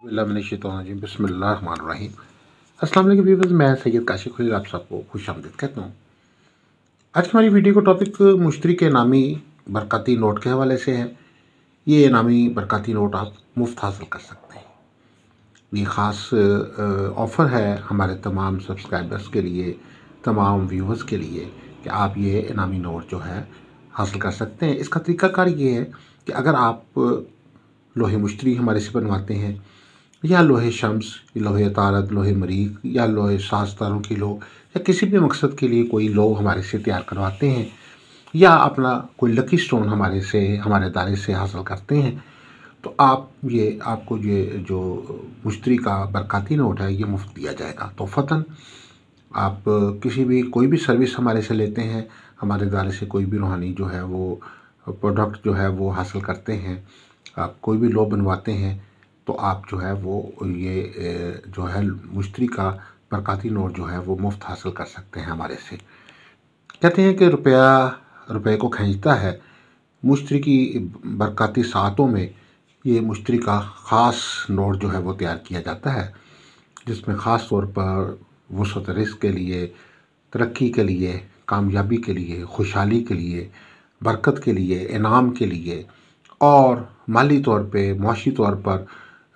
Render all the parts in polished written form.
बिस्मिल्लाहिर्रहमानिर्रहीम। अस्सलाम वालेकुम व्यूअर्स, मैं सैयद काशिफ खलील आप सबको खुश आमदीद कहता हूँ। आज की हमारी वीडियो का टॉपिक मुश्तरी के इनामी बरकती नोट के हवाले से है। ये इनामी बरकती नोट आप मुफ्त हासिल कर सकते हैं। ये ख़ास ऑफ़र है हमारे तमाम सब्सक्राइबर्स के लिए, तमाम व्यूअर्स के लिए कि आप ये इनामी नोट जो है हासिल कर सकते हैं। इसका तरीक़ाकार ये है कि अगर आप लोहे मुश्तरी हमारे से बनवाते हैं या लोहे शम्स, लोहे तारत, लोहे मरीक या लोहे साजदारों की लो या किसी भी मकसद के लिए कोई लो हमारे से तैयार करवाते हैं या अपना कोई लकी स्टोन हमारे दारे से हासिल करते हैं, तो आपको ये जो मुश्तरी का बरकती नोट है ये मुफ्त दिया जाएगा। तो फ़तन आप कोई भी सर्विस हमारे से लेते हैं, हमारे दारे से कोई भी रूहानी जो है वो प्रोडक्ट जो है वो हासिल करते हैं, आप कोई भी लो बनवाते हैं, तो आप जो है वो ये जो है मुश्तरी का बरकती नोट जो है वो मुफ्त हासिल कर सकते हैं हमारे से। कहते हैं कि रुपये को खींचता है। मुश्तरी की बरकती सातों में ये मुश्तरी का ख़ास नोट जो है वो तैयार किया जाता है, जिसमें ख़ास तौर पर वुसअत रिज़्क़ के लिए, तरक्की के लिए, कामयाबी के लिए, खुशहाली के लिए, बरकत के लिए, इनाम के लिए और माली तौर पे, मुआशी तौर पर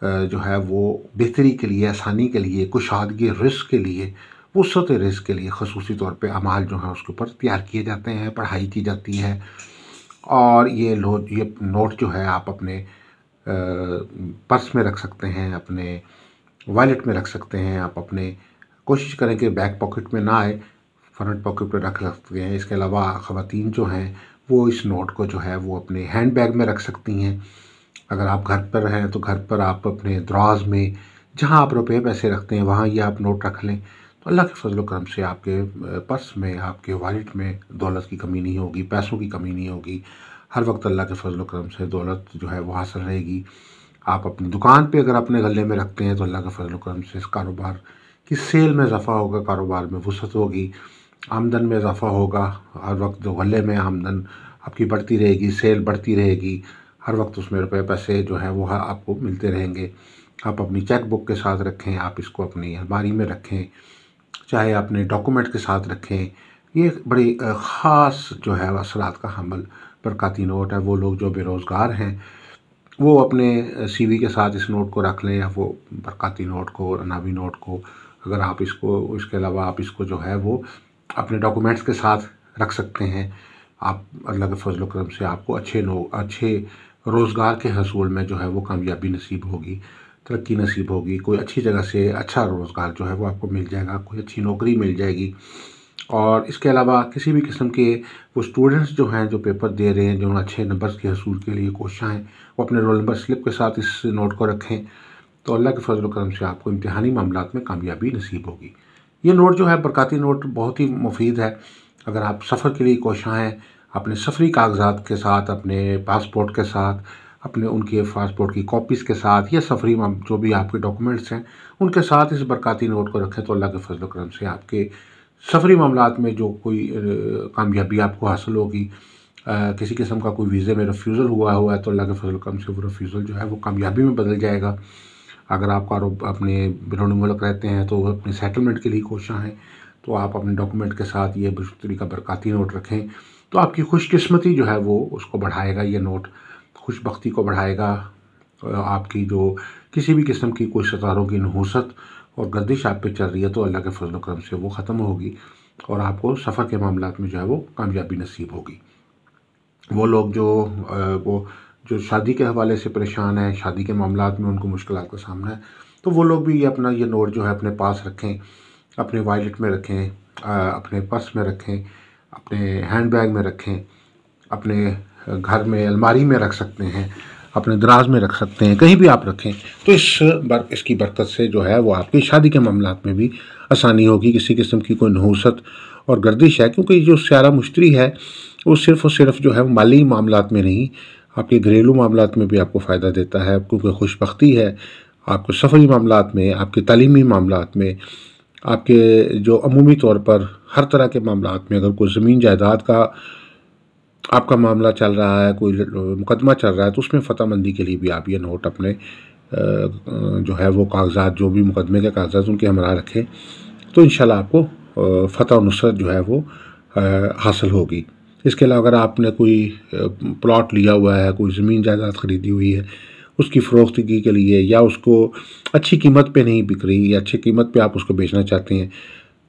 जो है वो बेहतरी के लिए, आसानी के लिए, कुशादगी रिज़्क़ के लिए, वुसअत रिज़्क़ के लिए ख़ुसूसी तौर पे अमाल जो है उसके ऊपर तैयार किए जाते हैं, पढ़ाई की जाती है। और ये नोट जो है आप अपने पर्स में रख सकते हैं, अपने वॉलेट में रख सकते हैं। आप अपने कोशिश करें कि बैक पॉकेट में ना आए, फ्रंट पॉकेट में रख सकते हैं। इसके अलावा ख़वातीन जो हैं वो इस नोट को जो है वो अपने हैंड बैग में रख सकती हैं। अगर आप घर पर हैं तो घर पर आप अपने दराज में जहां आप रुपये पैसे रखते हैं वहां ये आप नोट रख लें, तो अल्लाह के फजल करम से आपके पर्स में, आपके वॉलेट में दौलत की कमी नहीं होगी, पैसों की कमी नहीं होगी। हर वक्त अल्लाह के फजल करम से दौलत जो है वो हासिल रहेगी। आप अपनी दुकान पे अगर अपने गले में रखते हैं तो अल्लाह के फजल करम से इस कारोबार की सेल में इजाफ़ा होगा, कारोबार में वसअत होगी, आमदन में इजाफ़ा होगा। हर वक्त जो गले में आमदन आपकी बढ़ती रहेगी, सेल बढ़ती रहेगी, हर वक्त उसमें रुपये पैसे जो है वो आपको मिलते रहेंगे। आप अपनी चेक बुक के साथ रखें, आप इसको अपनी अलमारी में रखें, चाहे अपने डॉक्यूमेंट के साथ रखें। ये बड़ी ख़ास जो है असरात का हमल बरकती नोट है। वो लोग जो बेरोज़गार हैं वो अपने सीवी के साथ इस नोट को रख लें, या वो बरकती नोट को, इनामी नोट को, अगर आप इसके अलावा आप इसको जो है वो अपने डॉक्यूमेंट्स के साथ रख सकते हैं। आप अल्लाह के फजल करम से आपको अच्छे रोज़गार के हसूल में जो है वो कामयाबी नसीब होगी, तरक्की नसीब होगी। कोई अच्छी जगह से अच्छा रोज़गार जो है वो आपको मिल जाएगा, कोई अच्छी नौकरी मिल जाएगी। और इसके अलावा किसी भी किस्म के वो स्टूडेंट्स जो हैं, जो पेपर दे रहे हैं, जो अच्छे नंबर्स के हसूल के लिए कोशिश हैं, वो अपने रोल नंबर स्लिप के साथ इस नोट को रखें, तो अल्लाह के फजल करम से आपको इम्तिहानी मामलात में कामयाबी नसीब होगी। ये नोट जो है बरकती नोट बहुत ही मुफीद है। अगर आप सफ़र के लिए कोशिश हैं, अपने सफरी कागजात के साथ, अपने पासपोर्ट के साथ, अपने उनके पासपोर्ट की कॉपीज़ के साथ या सफरी जो भी आपके डॉक्यूमेंट्स हैं उनके साथ इस बरकती नोट को रखें, तो अल्लाह के फजल करम से आपके सफरी मामलात में जो कोई कामयाबी आपको हासिल होगी, किसी किस्म का कोई वीज़े में रिफ्यूज़ल हुआ है तो अल्लाह के फजल करम से वो रिफ्यूज़ल जो है वो कामयाबी में बदल जाएगा। अगर आप अपने बैरून मुल्क रहते हैं तो अपने सेटलमेंट के लिए कोशिश हैं, तो आप अपने डॉक्यूमेंट के साथ ये मुश्तरी का बरकती नोट रखें, तो आपकी खुशकिस्मती जो है वो उसको बढ़ाएगा। ये नोट खुशबख्ती को बढ़ाएगा। आपकी जो किसी भी किस्म की कोई सितारों की नहूसत और गर्दिश आप पे चल रही है तो अल्लाह के फजल करम से वो ख़त्म होगी और आपको सफ़र के मामलात में जो है वो कामयाबी नसीब होगी। वो लोग जो शादी के हवाले से परेशान हैं, शादी के मामलात में उनको मुश्किलात का सामना है, तो वो लोग भी अपना ये नोट जो है अपने पास रखें, अपने वॉलेट में रखें, अपने पर्स में रखें, अपने हैंड बैग में रखें, अपने घर में अलमारी में रख सकते हैं, अपने दराज में रख सकते हैं, कहीं भी आप रखें, तो इसकी बरकत से जो है वो आपकी शादी के मामलात में भी आसानी होगी। किसी किस्म की कोई नहूसत और गर्दिश है, क्योंकि जो स्यारा मुश्तरी है वो सिर्फ़ और सिर्फ जो है माली मामलात में नहीं, आपके घरेलू मामलात में भी आपको फ़ायदा देता है, क्योंकि खुशबख्ती है आपको सफरी मामलात में, आपके तालीमी मामलात में, आपके जो अमूमी तौर पर हर तरह के मामलात में। अगर कोई ज़मीन जायदाद का आपका मामला चल रहा है, कोई मुकदमा चल रहा है, तो उसमें फ़तह मंदी के लिए भी आप ये नोट अपने जो है वो कागजात, जो भी मुकदमे के कागजात उनके हमरा रखें, तो इंशाल्लाह आपको फ़तह और नुसरत जो है वो हासिल होगी। इसके अलावा अगर आपने कोई प्लॉट लिया हुआ है, कोई ज़मीन जायदाद ख़रीदी हुई है, उसकी फ़रोख्तगी के लिए, या उसको अच्छी कीमत पे नहीं बिक रही या अच्छी कीमत पे आप उसको बेचना चाहते हैं,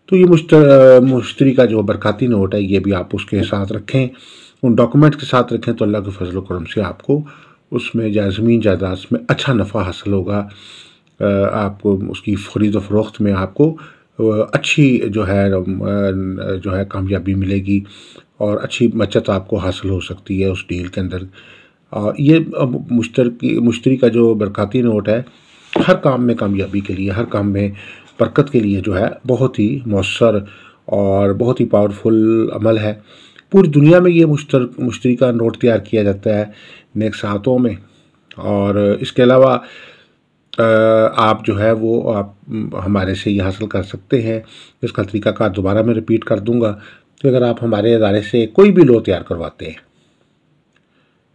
तो ये मुश्तरी का जो बरक़ाती नोट है ये भी आप उसके साथ रखें, उन डॉक्यूमेंट के साथ रखें, तो अल्लाह के फजल व करम से आपको उसमें ज़मीन जायदाद में अच्छा नफ़ा हासिल होगा। आपको उसकी ख़रीद व फ़रोख्त में आपको अच्छी जो है कामयाबी मिलेगी और अच्छी बचत आपको हासिल हो सकती है उस डील के अंदर। ये मुश्तरी का जो बरक़ाती नोट है हर काम में कामयाबी के लिए, हर काम में बरकत के लिए जो है बहुत ही मौसर और बहुत ही पावरफुल अमल है। पूरी दुनिया में ये मुश्तरी का नोट तैयार किया जाता है नेक सातों में। और इसके अलावा आप जो है वो आप हमारे से ये हासिल कर सकते हैं। इसका तरीक़ाकार दोबारा मैं रिपीट कर दूंगा कि अगर आप हमारे इदारे से कोई भी लो तैयार करवाते हैं,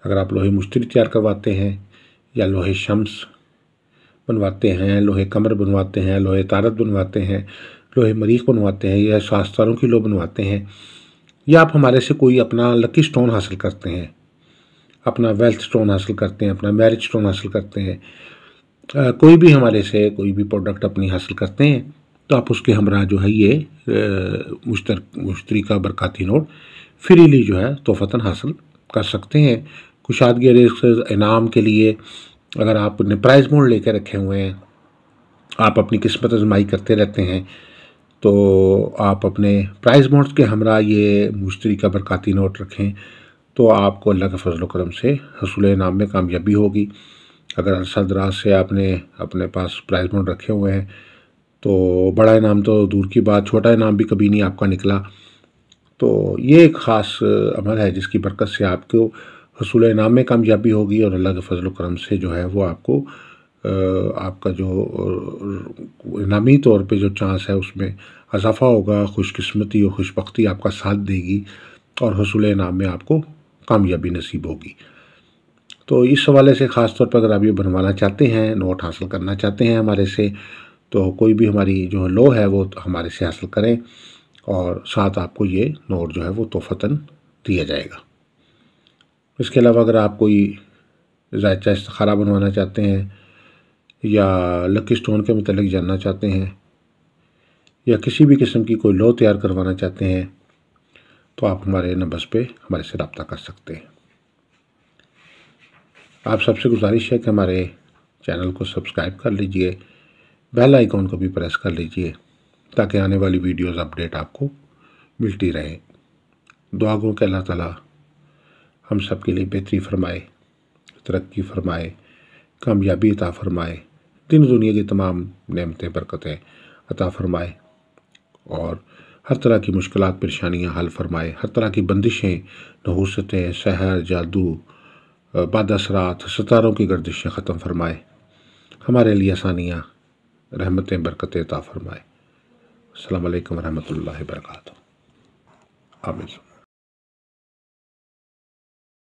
अगर आप लोहे मुश्तरी तैयार करवाते हैं या लोहे शम्स बनवाते हैं, लोहे कमर बनवाते हैं, लोहे तारत बनवाते हैं, लोहे मरीख बनवाते हैं, या शास्तारों की लो बनवाते हैं, या आप हमारे से कोई अपना लकी स्टोन हासिल करते हैं, अपना वेल्थ स्टोन हासिल करते हैं, अपना मैरिज स्टोन हासिल करते हैं, कोई भी हमारे से कोई भी प्रोडक्ट अपनी हासिल करते हैं, तो आप उसके हमरा जो है ये मुश्तरी का बरक़ाती नोट फ्रीली जो है तोहफ़तन हासिल कर सकते हैं। कुशादगी इनाम के लिए अगर आपने प्राइज़ मोड लेके रखे हुए हैं, आप अपनी किस्मत आजमाई करते रहते हैं, तो आप अपने प्राइज़ मोड्स के हमरा ये मुश्तरी का बरक़ाती नोट रखें, तो आपको अल्लाह के फजल व करम से हसूल इनाम में कामयाबी होगी। अगर अरसा दराज से आपने अपने पास प्राइज़ मोड रखे हुए हैं, तो बड़ा इनाम तो दूर की बात, छोटा इनाम भी कभी नहीं आपका निकला। तो ये एक ख़ास अमल है जिसकी बरकत से आपको हसूल इनाम में कामयाबी होगी और अल्लाह के फजल व करम से जो है वो आपको आपका जो इनामी तौर पे जो चांस है उसमें इजाफ़ा होगा, खुशकिस्मती और खुशबख्ती आपका साथ देगी और हसूल इनाम में आपको कामयाबी नसीब होगी। तो इस हवाले से ख़ास तौर पर अगर आप ये बनवाना चाहते हैं, नोट हासिल करना चाहते हैं हमारे से, तो कोई भी हमारी जो लो है वो हमारे से हासिल करें और साथ आपको ये नोट जो है वो तोहफ़तन दिया जाएगा। इसके अलावा अगर आप कोई ज़ायचा इस्तिखारा बनवाना चाहते हैं या लकी स्टोन के मतलब जानना चाहते हैं या किसी भी किस्म की कोई लो तैयार करवाना चाहते हैं, तो आप हमारे नंबर्स पे हमारे से रब्ता कर सकते हैं। आप सबसे गुजारिश है कि हमारे चैनल को सब्सक्राइब कर लीजिए, बेल आइकॉन को भी प्रेस कर लीजिए ताकि आने वाली वीडियोस अपडेट आपको मिलती रहे। दुआ गो कि अल्लाह ताला हम सब के लिए बेहतरी फरमाए, तरक्की फरमाए, कामयाबी अता फरमाए, दिन दुनिया की तमाम नेमतें बरकतें अता फरमाए और हर तरह की मुश्किलात परेशानियां हल फरमाए, हर तरह की बंदिशें, नहूसतें, सहर, जादू, बादअसरात, सितारों की गर्दिशें ख़त्म फरमाए, हमारे लिए आसानियाँ, रहमतें, बरकतें अता फरमाए। अस्सलामु अलैकुम रहमतुल्लाहि व बरकातुहू। आमीन।